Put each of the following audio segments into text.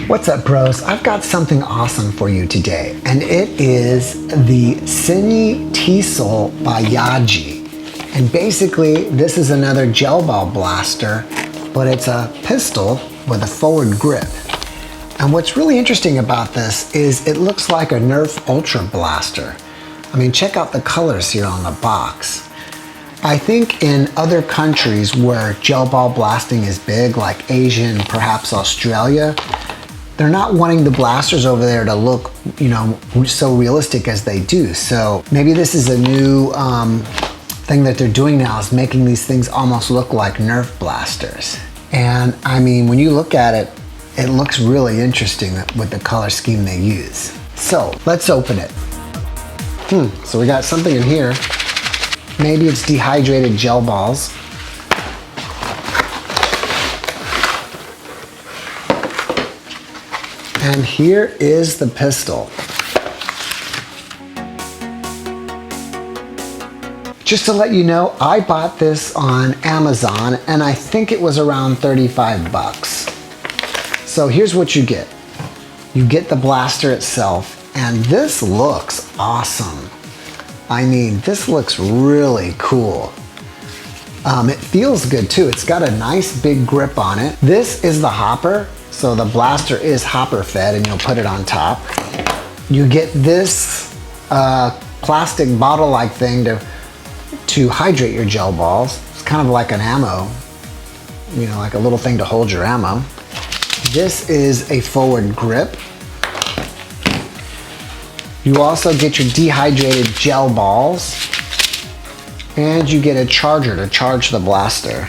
What's up, bros? I've got something awesome for you today, and it is the TSOL by YaGee. And basically, this is another gel ball blaster, but it's a pistol with a forward grip. And what's really interesting about this is it looks like a Nerf Ultra blaster. I mean, check out the colors here on the box. I think in other countries where gel ball blasting is big, like Asia and perhaps Australia, they're not wanting the blasters over there to look, so realistic as they do. So maybe this is a new thing that they're doing now, is making these things almost look like Nerf blasters. And I mean, when you look at it, it looks really interesting with the color scheme they use. So let's open it. So we got something in here. Maybe it's dehydrated gel balls. And here is the pistol. Just to let you know, I bought this on Amazon and I think it was around 35 bucks. So here's what you get. You get the blaster itself, and this looks awesome. I mean, this looks really cool. It feels good too. It's got a nice big grip on it. This is the hopper. So the blaster is hopper fed, and you'll put it on top. You get this plastic bottle-like thing to hydrate your gel balls. It's kind of like an ammo, like a little thing to hold your ammo. This is a forward grip. You also get your dehydrated gel balls, and you get a charger to charge the blaster,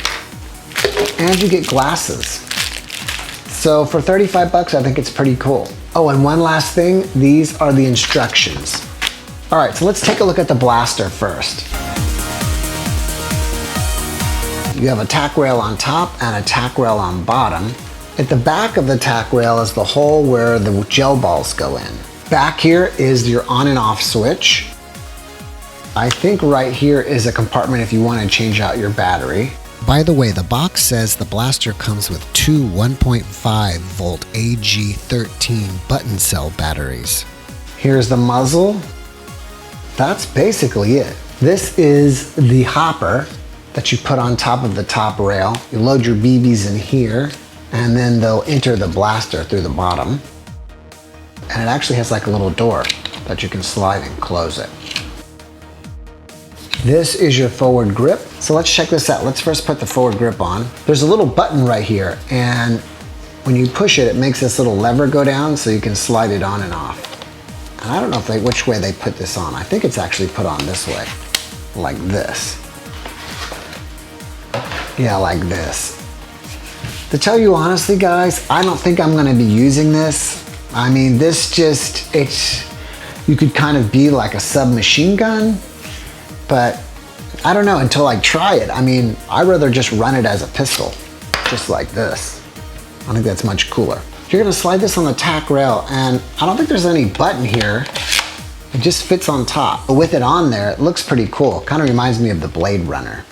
and you get glasses. So for 35 bucks, I think it's pretty cool. Oh, and one last thing, these are the instructions. All right, so let's take a look at the blaster first. You have a tack rail on top and a tack rail on bottom. At the back of the tack rail is the hole where the gel balls go in. Back here is your on and off switch. I think right here is a compartment if you want to change out your battery. By the way, the box says the blaster comes with two 1.5 volt AG13 button cell batteries. Here's the muzzle. That's basically it. This is the hopper that you put on top of the top rail. You load your BBs in here, and then they'll enter the blaster through the bottom. And it actually has like a little door that you can slide and close it. This is your forward grip. So let's check this out. Let's first put the forward grip on. There's a little button right here, and when you push it, it makes this little lever go down so you can slide it on and off. And I don't know which way they put this on. I think it's actually put on this way, like this. Yeah, like this. To tell you honestly, guys, I don't think I'm gonna be using this. I mean, you could kind of be like a submachine gun, but I don't know until I try it. I mean, I'd rather just run it as a pistol, just like this. I think that's much cooler. You're gonna slide this on the tack rail, and I don't think there's any button here. It just fits on top. But with it on there, it looks pretty cool. Kind of reminds me of the Blade Runner.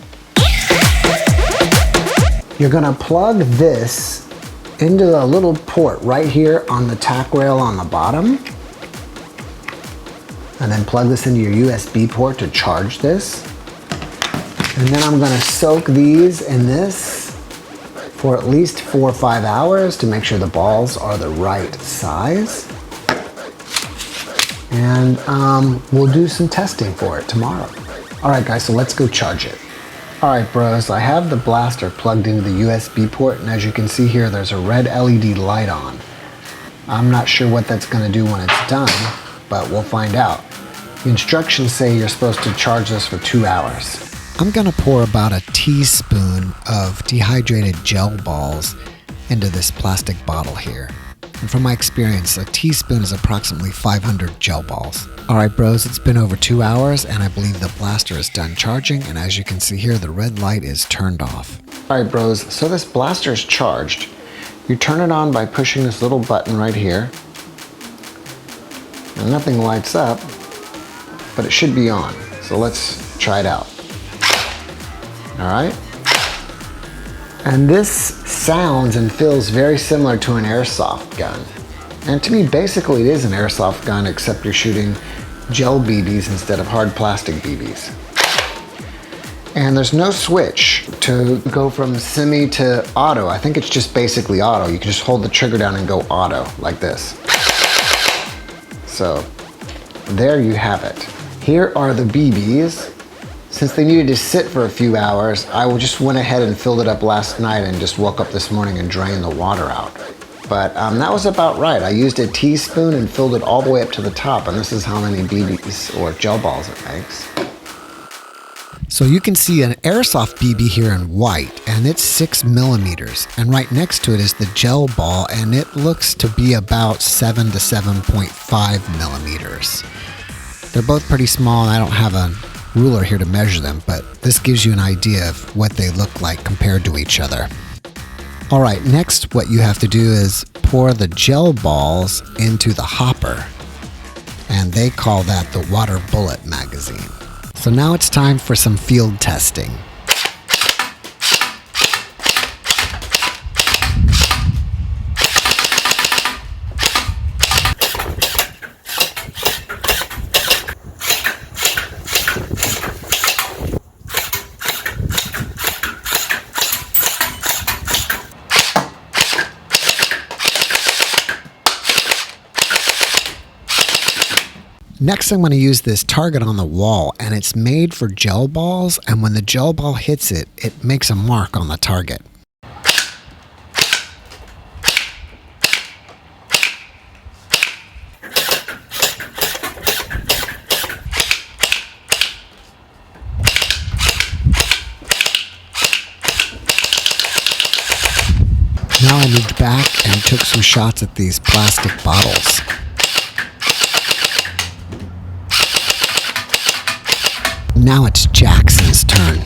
You're gonna plug this into the little port right here on the tack rail on the bottom. And then plug this into your USB port to charge this. And then I'm gonna soak these in this for at least 4 or 5 hours to make sure the balls are the right size. And we'll do some testing for it tomorrow. All right, guys, so let's go charge it. All right, bros, I have the blaster plugged into the USB port, and as you can see here, there's a red LED light on. I'm not sure what that's gonna do when it's done, but we'll find out. The instructions say you're supposed to charge this for 2 hours. I'm gonna pour about a teaspoon of dehydrated gel balls into this plastic bottle here. And from my experience, a teaspoon is approximately 500 gel balls. All right, bros, it's been over 2 hours, and I believe the blaster is done charging, and as you can see here, the red light is turned off. All right, bros, so this blaster is charged. You turn it on by pushing this little button right here, and nothing lights up, but it should be on. So let's try it out. All right. And this sounds and feels very similar to an airsoft gun. And to me, basically it is an airsoft gun, except you're shooting gel BBs instead of hard plastic BBs. And there's no switch to go from semi to auto. I think it's just basically auto. You can just hold the trigger down and go auto, like this. So, there you have it. Here are the BBs. Since they needed to sit for a few hours, I just went ahead and filled it up last night and just woke up this morning and drained the water out. But that was about right. I used a teaspoon and filled it all the way up to the top, and this is how many BBs or gel balls it makes. So you can see an airsoft BB here in white, and it's 6 millimeters. And right next to it is the gel ball, and it looks to be about 7 to 7.5 millimeters. They're both pretty small, and I don't have a ruler here to measure them, but this gives you an idea of what they look like compared to each other. All right, next what you have to do is pour the gel balls into the hopper, and they call that the water bullet magazine. So now it's time for some field testing. Next, I'm going to use this target on the wall, and it's made for gel balls, and when the gel ball hits it, it makes a mark on the target. Now I moved back and took some shots at these plastic bottles. Now it's Jackson's turn.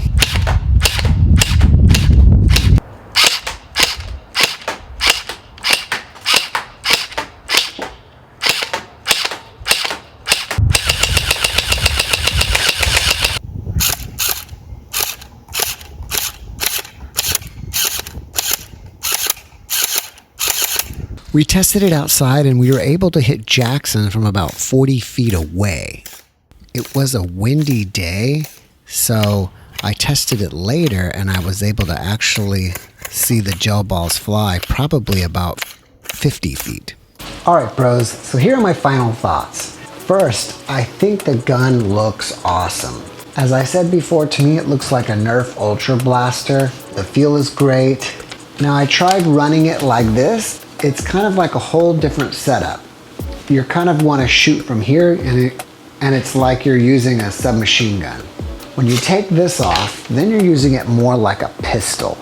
We tested it outside and we were able to hit Jackson from about 40 feet away. It was a windy day, so I tested it later and I was able to actually see the gel balls fly probably about 50 feet. All right, bros, so here are my final thoughts. First, I think the gun looks awesome. As I said before, to me it looks like a Nerf Ultra Blaster. The feel is great. Now I tried running it like this. It's kind of like a whole different setup. You kind of want to shoot from here and it's like you're using a submachine gun. When you take this off, then you're using it more like a pistol.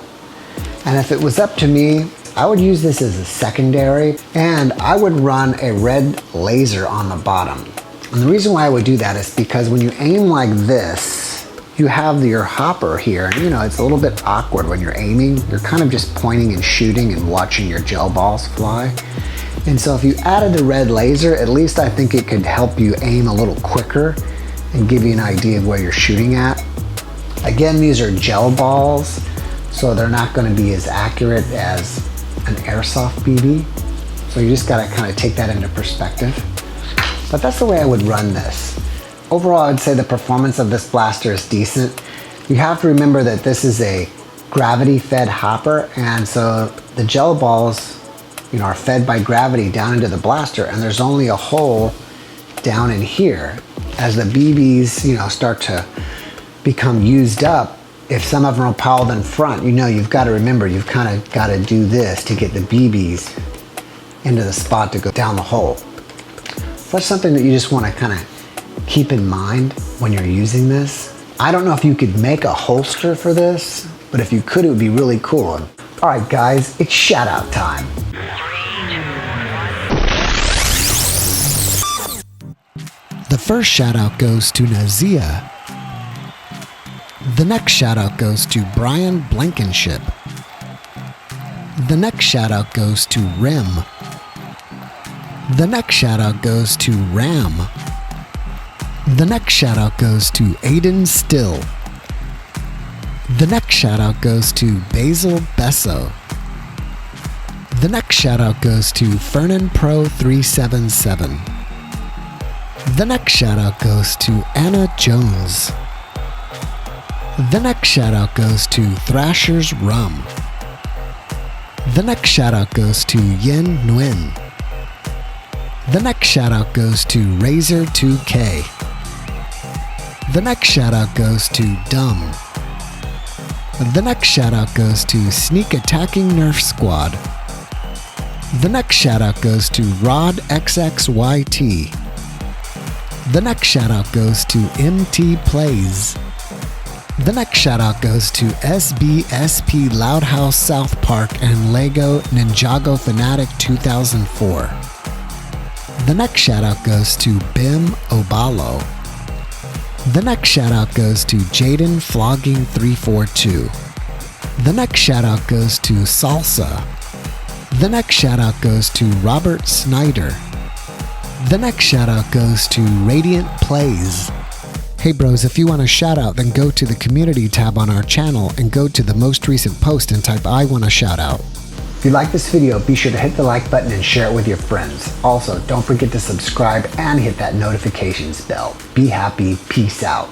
And if it was up to me, I would use this as a secondary, and I would run a red laser on the bottom. And the reason why I would do that is because when you aim like this, you have your hopper here, and you know, it's a little bit awkward when you're aiming. You're kind of just pointing and shooting and watching your gel balls fly. And so if you added the red laser, at least I think it could help you aim a little quicker and give you an idea of where you're shooting at. Again, these are gel balls, so they're not going to be as accurate as an airsoft BB. So you just got to kind of take that into perspective. But that's the way I would run this. Overall, I'd say the performance of this blaster is decent. You have to remember that this is a gravity-fed hopper, and so the gel balls, are fed by gravity down into the blaster, and there's only a hole down in here. As the BBs, start to become used up, if some of them are piled in front, you've got to remember, you've kind of got to do this to get the BBs into the spot to go down the hole. So that's something that you just want to kind of keep in mind when you're using this. I don't know if you could make a holster for this, but if you could, it would be really cool. All right, guys, it's shout out time. The first shout out goes to Nazia. The next shout out goes to Brian Blankenship. The next shout out goes to Rim. The next shout out goes to Ram. The next shout out goes to Aiden Still. The next shout out goes to Basil Besso. The next shout out goes to Fernan Pro 377. The next shout out goes to Anna Jones. The next shout out goes to Thrasher's Rum. The next shout out goes to Yin Nguyen. The next shout out goes to Razor 2K. The next shout out goes to Dumb. The next shout out goes to Sneak Attacking Nerf Squad. The next shout out goes to Rod XXYT. The next shout out goes to MT Plays. The next shout out goes to SBSP Loudhouse South Park and Lego Ninjago Fanatic 2004. The next shout out goes to Bim Obalo. The next shout out goes to Jaden Flogging 342. The next shout out goes to Salsa. The next shout out goes to Robert Snyder. The next shout out goes to Radiant Plays. Hey bros, if you want a shout out, then go to the community tab on our channel and go to the most recent post and type I want a shout out. If you like this video, be sure to hit the like button and share it with your friends. Also, don't forget to subscribe and hit that notifications bell. Be happy, peace out.